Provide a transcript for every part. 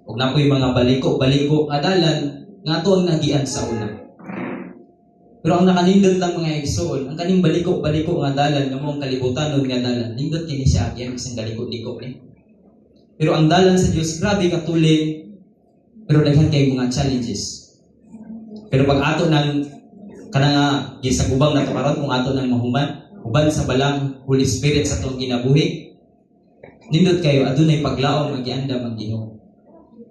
Ug napoy mga baliko-baliko adalan nga ato ang nagian sa una. Pero ang nakanindot lang mga igsoon, ang kaning baliko-baliko nga dalan nga mong kalibutanon nga dalan, nindot kini siya agyan isang galiko-liko ni. Pero ang dalan sa Dios grabe katulin, pero daghan kay mga challenges. Pero pag ato nang kanang gisagubang nato karon kung ato nang mahuman, uban sa balang Holy Spirit sa atong kinabuhi, nindot kayo adunay paglaom nga gianda man Ginoo.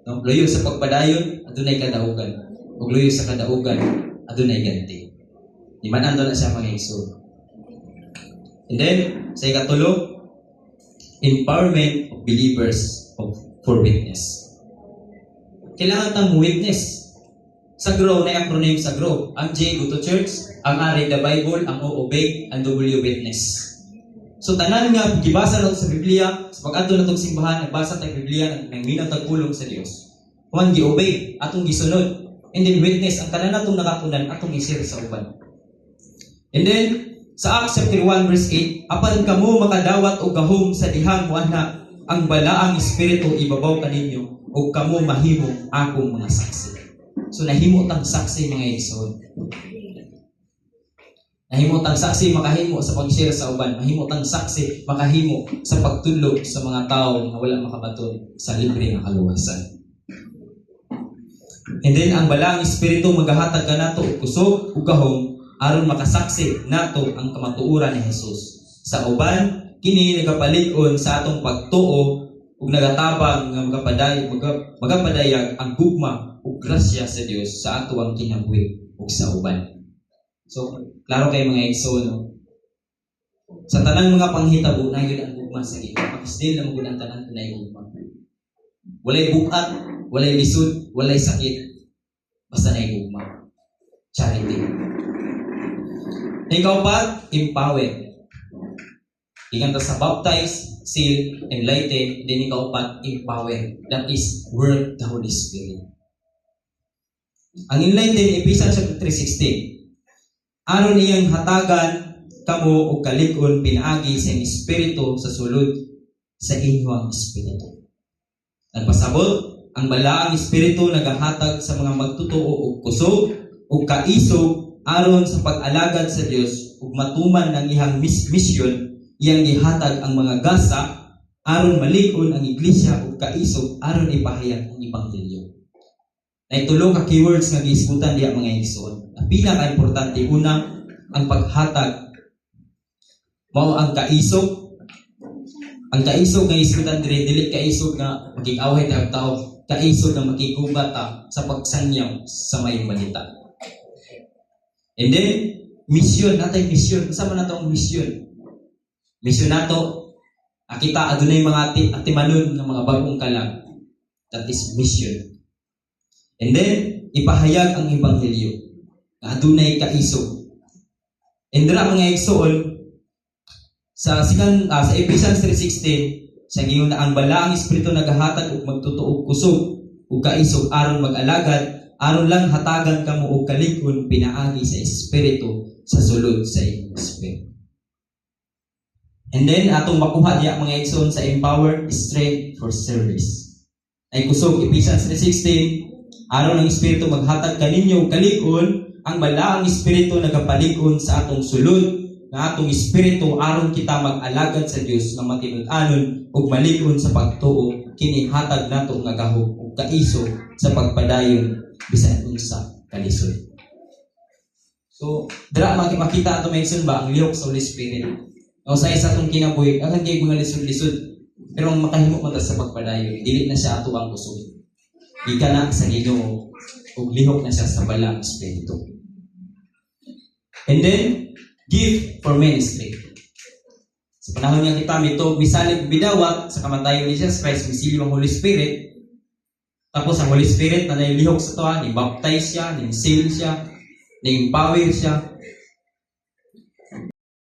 No, luyo sa pagpadayon adunay kadaugan. Ug luyo sa kadaugan adunay ganti. Imanan na siya mga igsoon. And then sa ikatulo, empowerment of believers for witness. Kailangan tang witness. Sa GROW, na acronym sa GROW. Ang J, Go to Church. Ang R, Read the Bible. Ang O, Obey. Ang W, Witness. So, tanan nga, gibasa nato sa Biblia, sa pag-adto natong simbahan, nagbasa tayong Biblia, nang minaw tagpulong sa Dios. Kuan gi-obey, atong gisunod. And then, witness, ang tanan natong nakapunan, atong isir sa uban. And then, sa Acts chapter 1 verse 8, apan kamo makadawat o gahom sa dihang muana ang balaang espiritu ibabaw kaninyo o kamo mahimong akong mga saksi. So nahimo tang saksi mga igsoon. Nahimo tang saksi makahimo sa pag-share sa uban, mahimo tang saksi makahimo sa pagtulog sa mga tao nga wala makabaton sa libre nga kaluwasan. And then ang balaang espiritu magahatag kanato og kusog ug gahom aron makasaksi nato ang kamatuoran ni Jesus. Sa uban, kini nagapalig-on sa atong pagtuo ug nagatabang nga magapadayag ang gugma ug grasya sa Dios sa ato ang kinabuhi ug sa uban. So, klaro kay mga igsoon, no? Sa tanang mga panghitabo na gyud ang gugma sa Ginoo. Pakisdil na magud ang tanan tunay gugma. Walay bukat, walay lisod, walay sakit. Basta na gugma. Charity. Ikaw pa, empower. Ikan ta sa baptize, seal, enlighten, then ikaw pa, empower. That is, work the Holy Spirit. Ang enlighten, Ephesians 3:16. Aron iyang hatagan, kamo o kalig-on pinaagi sa Espiritu sa sulod sa inyong Espiritu. Nagpasabot, ang balaang Espiritu nagahatag sa mga magtutuo o kusog o kaisog aron sa pag-alagad sa Dios ug matuman ng ihang misyon, iyang gihatag ang mga gasa aron malig-on ang iglesia ug kaisog aron ipahayag ang ebanghelyo. Nay tulo ka keywords nga giisgutan diha mga igsoon. Ang pinaka-importante una ang paghatag mao ang kaisog. Ang kaisog nga isgutan dili kaisog nga magig-away ta tao, kaisog nga makigubat sa pagsangyaw sa mayong balita. And then, mission, natay mission. Kasama na itong mission. Mission nato, kita adunay mga atimanon ng mga bagong kalag. That is mission. And then, ipahayag ang ebanghelyo na adunay kaisog. And dira mga igsoon, sa Ephesians 3:16, sa giyon na ang balaang espiritu nagahatag og magtutuo kusog ug kaisog aron mag-alagad aron lang hatagan kamo og kalig-on pinaagi sa espiritu sa sulod sa inyong espiritu. And then atong makuha diya mga igsoon sa empower, strength for service. Ay kusog Ephesians 3:16, aron ang espiritu maghatag kaninyo og kalig-on, ang balaang espiritu nagapalig-on sa atong sulod nga atong espiritu aron kita mag-alagad sa Dios nga matinud-anon ug malig-on sa pagtuo kini hatag nato nga gahom ug kaisog sa pagpadayon bisan unsa kalisod. So, dira makita ato mention ba ang lihok sa Holy Spirit. O sa isa tong kinabuhi, ang kay mga lisod-lisod, pero ang makahimo man ta sa pagpadayon, dili na siya ato ang kusog. Ika na sa Ginoo ug lihok na siya sa balang espiritu. And then, gift for ministry. Sa panahon nga kita misalig bidawat sa kamatayon ni Jesus Christ, misilyo ang Holy Spirit. Tapos ang Holy Spirit na nailihok sa toa, ni-baptize siya, ni-seal siya, ni-empower siya.